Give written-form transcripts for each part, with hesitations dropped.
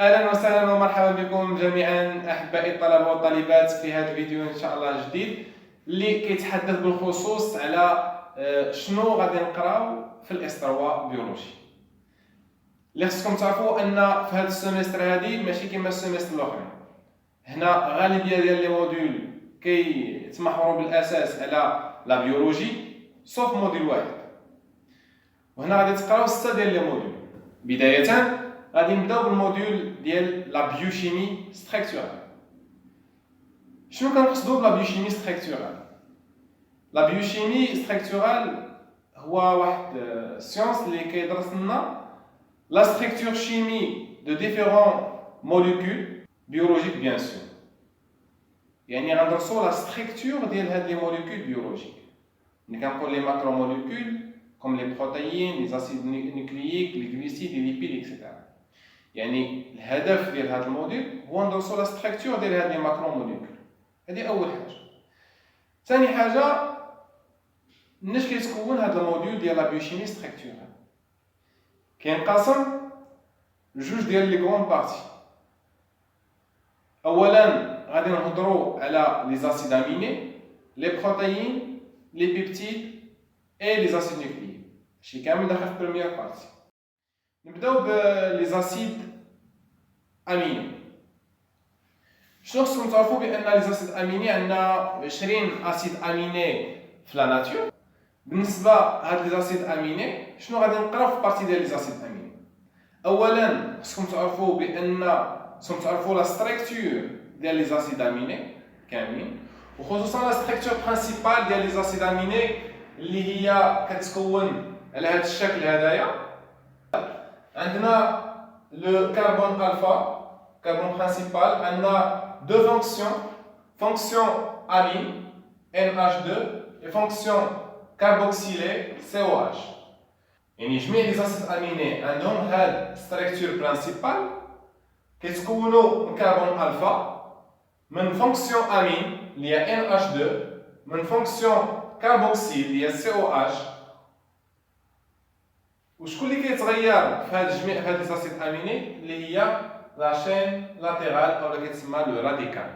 اهلا وسهلا ومرحبا بكم جميعا احبائي الطلبه والطالبات في هذا الفيديو ان شاء الله جديد اللي كيتحدث بالخصوص على شنو غادي نقراو في الاس 3 بيولوجي. اللي خصكم تعرفوا ان في هذا السيمستر هذه ماشي كيما السيمستر الاخرين. هنا غالبيه ديال لي موديول كيتمحوروا بالاساس على لا بيولوجي صوف موديل واحد، وهنا غادي تقراو 6 ديال لي موديول. بدايه غادي نبداو بالموديول ديال لا بيوشيمي ستركتورال. شنو كنقصدوا بلا بيوشيمي ستركتورال؟ لا بيوشيمي ستركتورال هو واحد سيونس اللي كيدرس لنا لا ستركتور شيمي دو ديفيرون موليكول بيولوجيك بيان سور. يعني غندرسوا لا ستركتور ديال هاد لي موليكول بيولوجيك. ملي كنقول لي ماكرو موليكول كوم لي بروتيين، لي زاسيد نيكلييك، لي غليسيد، لي ليبيد اكسيتيرا. يعني الهدف ديال هذا الموديل هو ندرسوا لا ستركتور ديال هاد لي ماكرو موليكول. هذه اول حاجه. ثاني حاجه، مناش كيتكون هذا الموديول ديال لا بيوشيمي ستركتورال؟ كينقسم لجوج ديال لي غون بارتي. اولا غادي نهضروا على لي زاسيد اميني، لي بروتيين، لي بيبتيد اي لي زاسيد نيكلييك. هادشي كامل داخل في بروميير بارتي. نبداو بلي زاسيد اميني. شنو خصكم تعرفوا بان لي زاسيد اميني عندنا 20 اسيد اميني في لا ناتور. بالنسبه هاد لي زاسيد اميني شنو غادي نقراو في بارتي ديال لي زاسيد اميني؟ اولا خصكم تعرفوا بان خصكم تعرفوا لا ستركتور ديال لي زاسيد اميني كاملين، وخصوصا لا ستركتور برينسيبال ديال لي زاسيد اميني اللي هي كتكون على هذا الشكل هذايا. عندنا لو كربون الفا كربون برينسيبال، عندنا deux fonctions, fonction amine NH2 et fonction carboxylée COH. يعني جميع لي زاسيد اميني عندهم هاد ستركتور برينسيبال كيتكونوا من كربون الفا، من فونكسيون امين اللي هي NH2، من فونكسيون كاربوكسيل اللي هي COH. وشكون اللي كيتغير في هاد جميع هاد لي زاسيد اميني اللي هي لا شين لاتيرال او اللي كيتسمى لو راديكال.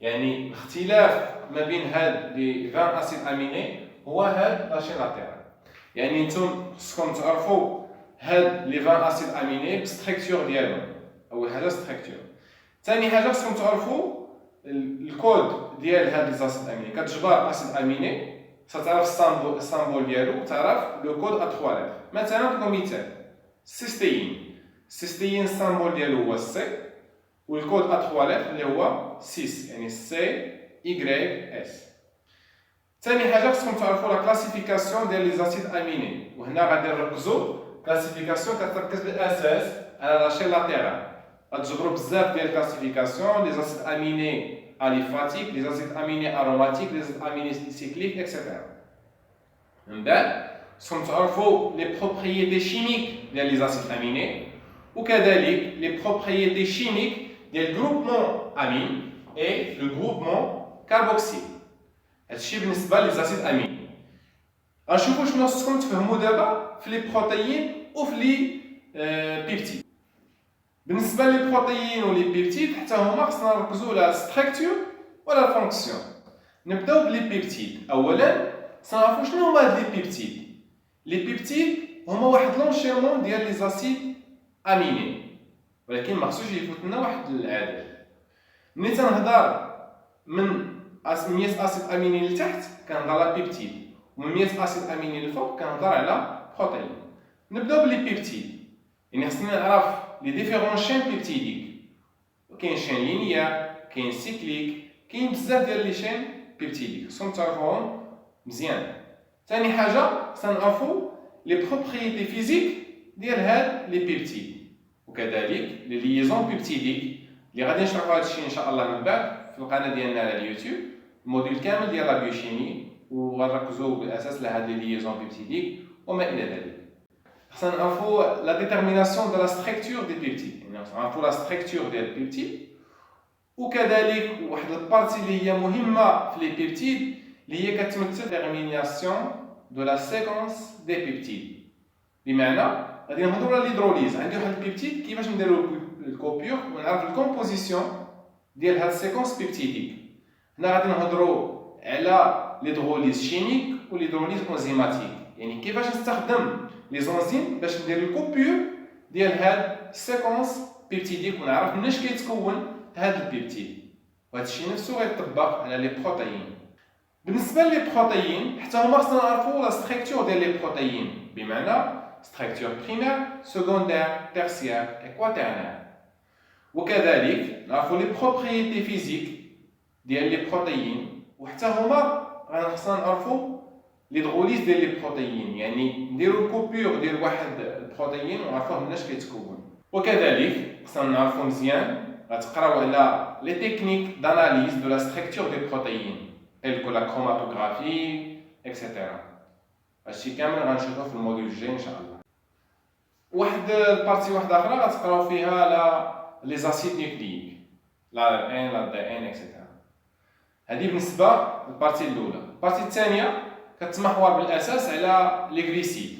يعني الاختلاف ما بين هاد لي 20 اسيد اميني هو هاد لا شين لاتيرال. يعني نتوما خصكم تعرفوا هاد لي 20 اسيد اميني بالستركتور ديالهم. اول حاجه ستركتور. ثاني حاجه خصكم تعرفوا الكود ديال هاد لي اسيد اميني. كتجبر اسيد اميني ستعرف السامبول ديالو وتعرف لو كود ا 3 لتر. مثلا نعطيكم مثال السيستين. السيستين السامبول ديالو هو سي، والكود ا 3 لتر اللي هو 6، يعني سي اي اس. ثاني حاجه خصكم تعرفوا لا كلاسيفيكاسيون ديال لي زاسيد اميني، وهنا غادي نركزوا كلاسيفيكاسيون كتركز بالاساس على لا شين لاتيرال. غتجبروا بزاف ديال الكلاسيفيكاسيون لي زاسيد اميني اليفاتيك، لي زاسيد اميني اروماتيك، لي زاسيد اميني سيكليك اكسيتيرا. من بعد خصكم تعرفوا لي بروبريتي شيميك ديال لي زاسيد اميني، وكذلك لي بروبريتي شيميك ديال الجروبمون امين اي لو جروبمون كاربوكسيل. هادشي بالنسبه لي زاسيد امين. غنشوفوا شنو خصكم تفهموا دابا في لي بروتيين وفي لي بيبتيد. بالنسبه لي بروتيين ولي بيبتيد حتى هما خصنا نركزوا على ستركتور ولا فونكسيون. نبداو بلي بيبتيد. اولا سنعرفوا شنو هما هاد لي بيبتيد. لي بيبتيد هما واحد لونشيمون ديال لي زاسيد اميني، ولكن ما خصوش يفوت لنا واحد العدد. ملي تنهضر من 100 اسيد اميني لتحت كنهضر على بيبتيد، ومن 100 اسيد اميني لفوق كنهضر على بروتين. نبداو بلي بيبتيد. يعني خصنا نعرف لي ديفيرون شين بيبتيديك. كاين شين لينيير، كاين سيكليك، كاين بزاف ديال لي شين بيبتيديك، خصكم تعرفوهم مزيان. ثاني حاجه سنعرفوا لي بروبريتي فيزيك ديال هاد لي بيبتيد، وكذلك لي ليزون بيبتيديك اللي غادي نشرحوا هادشي ان شاء الله من بعد في القناه ديالنا على اليوتيوب. الموديل كامل ديال لا بيوشيمي وغنركزوا بالاساس على هاد لي ليزون بيبتيديك وما الى ذلك. خصنا نعرفوا لا ديتيرميناسيون دو لا ستركتور دي بيبتيد، يعني خصنا نعرفوا لا ستركتور ديال البيبتيد، وكذلك واحد البارتي اللي هي مهمه في لي بيبتيد اللي هي كتمثل ديتيرميناسيون دو لا سيكونس دي بيبتيد. بمعنى غادي نهضروا على الهيدروليز. عندي واحد البيبتيد كيفاش نديروا الكوبيور ونعرف الكومبوزيسيون ديال هاد السيكونس بيبتيديك. هنا غادي نهضروا على ليدغوليز شيميك وليدغوليز انزيماتيك، يعني كيفاش نستخدم لي زونزيم باش ندير الكوبيور ديال هاد السيكونس بيبتيديك ونعرف مناش كيتكون هاد البيبتيد، وهذا الشيء نفسه غيطبق على لي بروتيين. بالنسبه لي بروتيين حتى هما خصنا نعرفوا لا ستركتور ديال لي بروتيين، بمعنى ستركتور بريمير سكوندير تيرسيير اي كواترنير، وكذلك نعرفوا لي بروبريتي فيزيك ديال لي بروتيين، وحتى هما خصنا نعرفوا ليدغوليز ديال لي بروتيين، يعني نديروا الكوبيور ديال واحد البروتيين ونعرفوه مناش كيتكون. وكذلك خصنا نعرفوا مزيان غتقراو على لي تكنيك داناليز دو لا ستركتور دي بروتيين telle que la chromatographie etc. هادشي كامل غنشوفوه في الموديول الجاي ان شاء الله. واحد البارتي واحده اخرى غتقراو فيها على لي زاسيد نيوكلييك، لا ان لا دي ان اكسيتيرا. هذه بالنسبه للبارتي الاولى. البارتي الثانيه كتمحور بالاساس على لي غليسيد.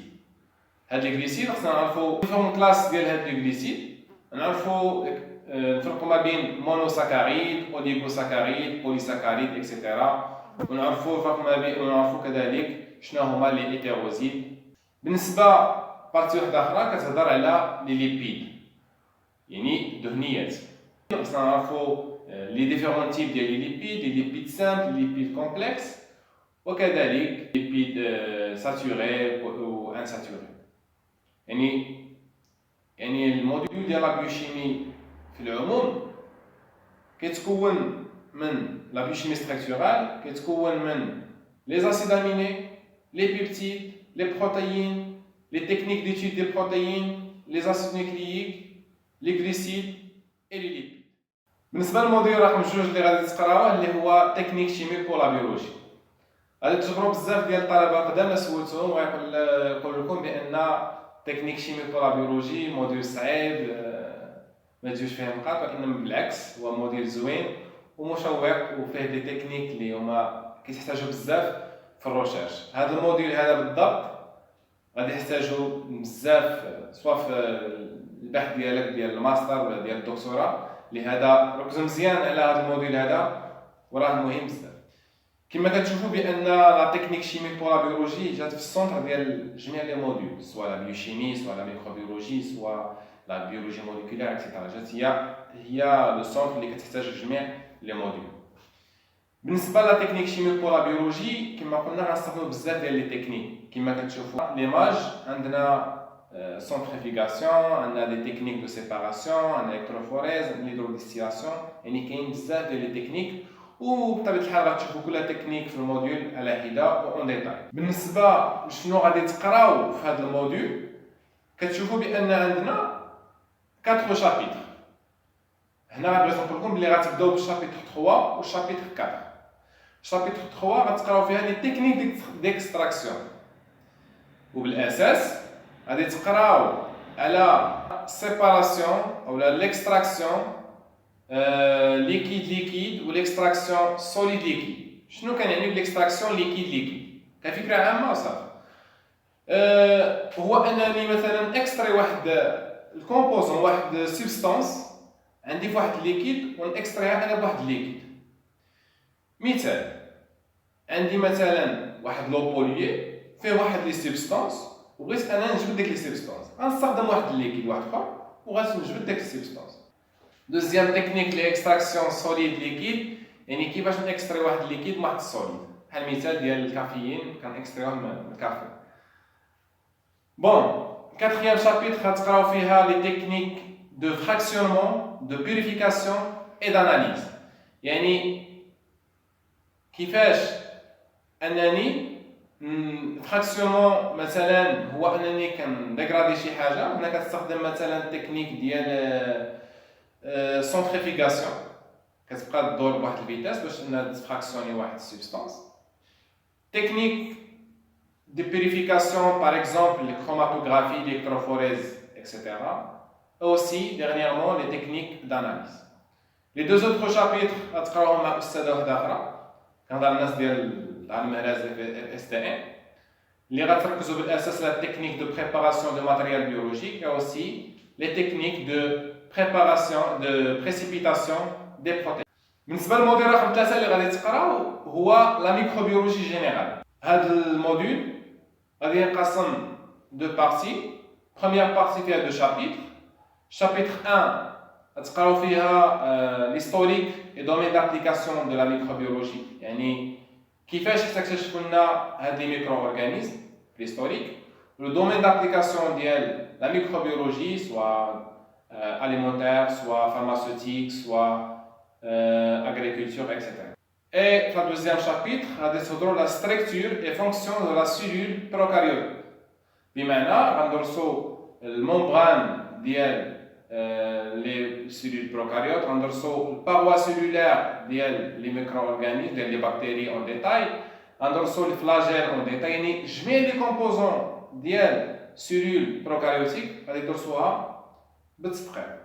هاد لي غليسيد خصنا نعرفوا ديفيرون كلاس ديال هاد لي غليسيد، نعرفوا نفرقوا ما بين مونوساكاريد، اوليغوساكاريد، بوليساكاريد اكسيتيرا، ونعرفوا الفرق ما بين ونعرفوا كذلك شنو هما لي هيتيروزيد. بالنسبه بارتي واحده اخرى كتهضر على لي ليبيد، يعني دهنيات. خصنا نعرفوا لي ديفيرون تيب ديال لي ليبيد سامبل، لي ليبيد كومبلكس، وكذلك ليبيد ساتوري و انساتوري. يعني الموديول ديال لا بيوشيمي في العموم كيتكون من لا بيوشيمي ستركتورال، كيتكون من لي زاسيد اميني، لي بيبتيد، لي بروتيين، لي تكنيك ديتود دي بروتيين، لي زاسيد نيوكلييك، لي غليسيد اي لي ليبيد. بالنسبه للموديول رقم 2 اللي غادي تقراوه اللي هو تكنيك شيميك بور لا بيولوجي، غادي تجبروا بزاف ديال الطلبه قدام سولتهم ويقول لكم بان تكنيك شيميك بور لا بيولوجي موديول صعيب ما تجيوش فيه نقاط، ولكن بالعكس هو موديل زوين ومشوق وفيه دي تكنيك اللي هما كيتحتاجوا بزاف في الروشيرش. هذا الموديل هذا بالضبط غادي يحتاجوا بزاف سواء في البحث ديالك ديال الماستر ولا ديال الدكتوراه، لهذا ركزوا مزيان على هذا الموديل هذا وراه مهم بزاف. كما كتشوفوا بان لا تكنيك شيميك بور لا بيولوجي جات في السونتر ديال جميع لي موديول، سواء لا بيوشيمي سواء لا ميكروبيولوجي سواء لا بيولوجي موليكولير اكسيتيرا، جات هي لو سونتر اللي كتحتاج جميع لي موديول. بالنسبه لا تكنيك شيميك بور لا بيولوجي كما قلنا غنستخدموا بزاف ديال لي تكنيك، كما كتشوفوا ليماج عندنا سونتريفيغاسيون، عندنا دي تكنيك دو سيباراسيون، عندنا الكتروفوريز، ليدروديستيلاسيون، يعني كاين بزاف ديال لي تكنيك وبطبيعه الحال غتشوفوا كل تكنيك في الموديول على حده اون ديتاي. بالنسبه لشنو غادي تقراو في هذا الموديول كتشوفوا بان عندنا 4 شابيتر. هنا غادي نقول لكم بلي غتبداو بالشابيتر 3 والشابيتر 4. شابيتر 3 غتقراو فيها لي تكنيك ديكستراكسيون، وبالاساس غادي تقراو على سيباراسيون اولا ليكستراكسيون ليكيد و ليكستراكسيون سوليد ليكيد. شنو كنعني بالاكستراكسيون ليكيد كفكره عامه وصافي. هو انني مثلا اكستري واحد الكومبوزون واحد سبستانس عندي في واحد الليكيد ونكستريها انا بواحد الليكيد. مثال عندي مثلا واحد لو بوليي فيه واحد لي سبستانس وبغيت انا نجبد ديك لي سبستانس، غنستخدم واحد الليكيد واحد اخر وغنجبد ديك السبستانس. دوزيام تكنيك لي اكستراكسيون سوليد ليكيد، يعني كيفاش نكستري واحد الليكيد من واحد السوليد، بحال المثال ديال الكافيين كنكستريوه من الكافي. بون كاتريام شابيتر غتقراو فيها لي تكنيك دو فراكسيونمون دو بيوريفيكاسيون اي داناليز، يعني كيفاش انني فراكسيونمون مثلا هو انني كنديغرادي شي حاجه. هنا كتستخدم مثلا تكنيك ديال سونتريفيغاسيون، كتبقى تدور بواحد الفيتاس باش انها تفراكسيوني واحد السبستانس. تكنيك دي بيوريفيكاسيون باغ اكزومبل الكروماتوغرافي، الكتروفوريز اكسيتيرا. اوسي ديرنييرمون لي تكنيك داناليز. لي دو زوتر شابيتر غتقراوهم مع استاذه وحده اخرى كنهضر الناس ديال العالم الهرازي في اس تي ان اللي غتركزوا بالاساس على التكنيك دو بريباراسيون دو ماتيريال بيولوجيك، اوسي لي تكنيك دو préparation, de précipitation des protéines. بالنسبة للموديل رقم 3 اللي غادي تقراو هو لا ميكروبيولوجي جينيرال. هذا الموديل غادي ينقسم دو بارتي. بروميير بارتي فيها دو شابيتر. شابيتر 1 غتقراو فيها l'historique et domaine d'application de la microbiologie، يعني كيفاش اكتشفوا لنا هاد لي ميكرو اورغانيزم l'historique. Le domaine d'application ديال la microbiologie soit alimentaire, soit pharmaceutique, soit agriculture, etc. Et dans le deuxième chapitre, on va la structure et fonction de la cellule prokaryote. بمعنى غندرسو الممبران ديال les cellules prokaryotes, غندرسو الباروا cellulaire ديال les micro-organismes, ديال les bactéries en détail, غندرسو الفلاجيل en détail، يعني جميع لي كومبوزون ديال cellules prokaryotiques غادي ندرسوها بالتدقيق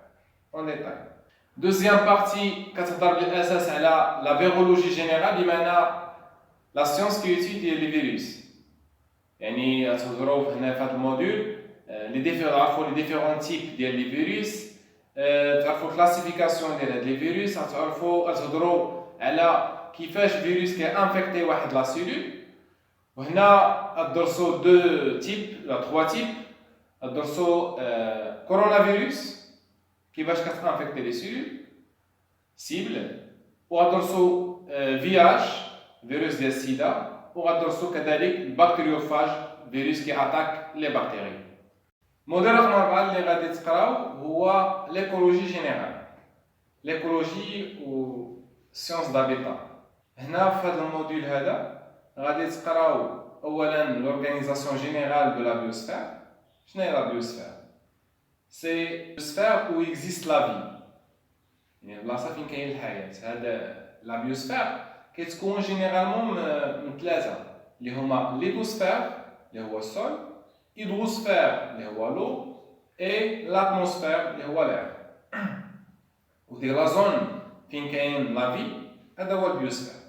en détail. Deuxième partie كتهضر بالاساس على la virologie générale، بمعنى la science qui étudie les virus. يعني تهضروا هنا في هذا الموديول تعرفوا لي ديفيرون تيب ديال لي فيروس، تعرفوا كلاسيفيكاسيون ديال هاد لي فيروس، تهضروا على كيفاش فيروس كيانفيكتي واحد لا سيلول. وهنا تدرسوا دو تيب لا تخوا تيب، تدرسوا كورونا فيروس كيفاش كتانفيكتي لي سيلول سيبل، وغادرسوا VIH فيروس ديال السيدا، وغادرسوا كذلك البكتيريوفاج فيروس كي اتاك لي بكتيري. الموديل رقم 4 اللي غادي تقراو هو ليكولوجي جينيرال، ليكولوجي و سيونس دابيتا. هنا في هذا الموديل هذا غادي تقراو اولا لورغانيزاسيون جينيرال دو لا بيوسفير. شنو هي لا بيوسفير؟ سي بيوسفير او اكزيست لا في، يعني البلاصه فين كاين الحياه. هذا لا بيوسفير كتكون جينيرالمون من ثلاثه اللي هما ليدوسفير اللي هو السول، هيدروسفير اللي هو لو، اي لاتموسفير اللي هو لير. وديك لا زون فين كاين لا في هذا هو البيوسفير.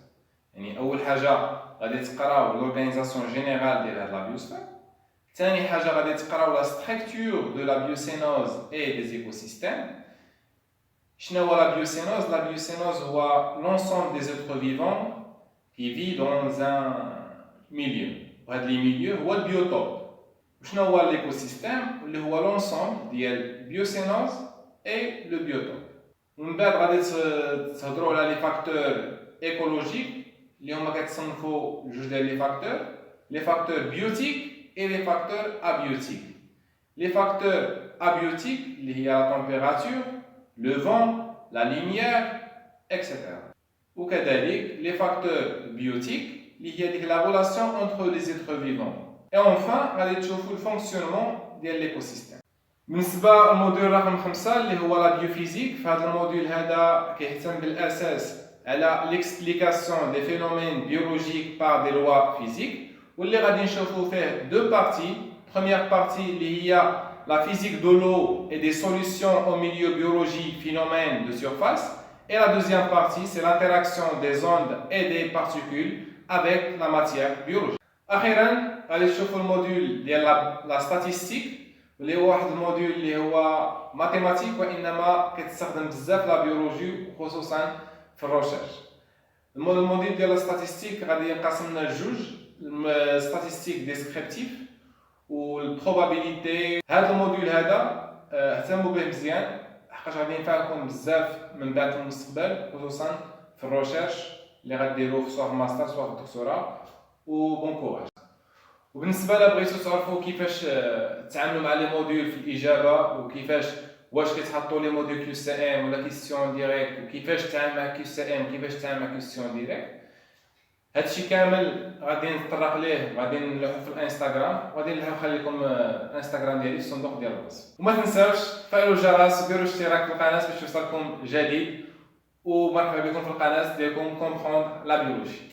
يعني اول حاجه غادي تقراو لورغانيزاسيون جينيرال ديال هاد لا بيوسفير. ثاني حاجه غادي تقراو لا ستركتور دو لا بيوسينوز اي دي زيكوسيستيم. شنو هو لا بيوسينوز؟ لا بيوسينوز هو l'ensemble des êtres vivants qui vit dans un milieu. وهذا لي ميليو هو البيوتوب. وشنو هو ليكوسيستيم؟ اللي هو l'ensemble ديال بيوسينوز اي لو بيوتوب. ومن بعد غادي تهضروا على لي فاكتور ايكولوجيك اللي هما كيتصنفوا جوج ديال لي فاكتور، لي فاكتور بيوتيك et les facteurs abiotiques. Les facteurs abiotiques اللي هي la température, le vent, la lumière, etc. وكذلك les facteurs biotiques اللي هي ديك la relation entre les êtres vivants. Et enfin غادي تشوفوا le fonctionnement ديال l'écosystème. بالنسبه للموديول رقم 5 اللي هو لا بيوفيزيك، في هذا الموديول هذا كيهتم بالاساس على l'explication des phénomènes biologiques par des lois physiques، واللي غادي نشوفوا فيه دو بارتي. بروميير بارتي اللي هي la physique de l'eau et des solutions au milieu biologique phénomènes de surface, et la deuxième partie c'est l'interaction des ondes et des particules avec la matière biologique. اخيرا غادي نشوفوا الموديول ديال لا statistique اللي هو واحد الموديول اللي هو ماتيماتيك، وانما كيتستخدم بزاف لا بيولوجي وخصوصا في الروشيرش. الموديل ديال لا statistique غادي ينقسم لنا لجوج، statistique ديسكريبتيف والبروبابيليتي. هذا الموديول هذا اهتموا به مزيان حقاش غادي ينفعكم بزاف من بعد في المستقبل، خصوصا في الروشيرش اللي غديروه سواء في الماستر سواء في الدكتوراه. وبون كوراج. وبالنسبه لا بغيتو تعرفوا كيفاش تتعاملوا مع لي موديول في الاجابه، وكيفاش واش كيتحطوا لي موديول كيو سي ام ولا كيسيون ديريكت، وكيفاش تتعامل مع كيو سي ام وكيفاش تتعامل مع كيسيون ديريكت، هادشي كامل غادي نتطرق ليه وغادي نلوحو في الانستغرام، وغادي نخلي لكم الانستغرام ديالي في الصندوق ديال الوصف. وما تنساوش تفعلوا الجرس وديروا اشتراك في القناه باش يوصلكم جديد، ومرحبا بكم في القناه ديالكم كومبروندر لا بيولوجي.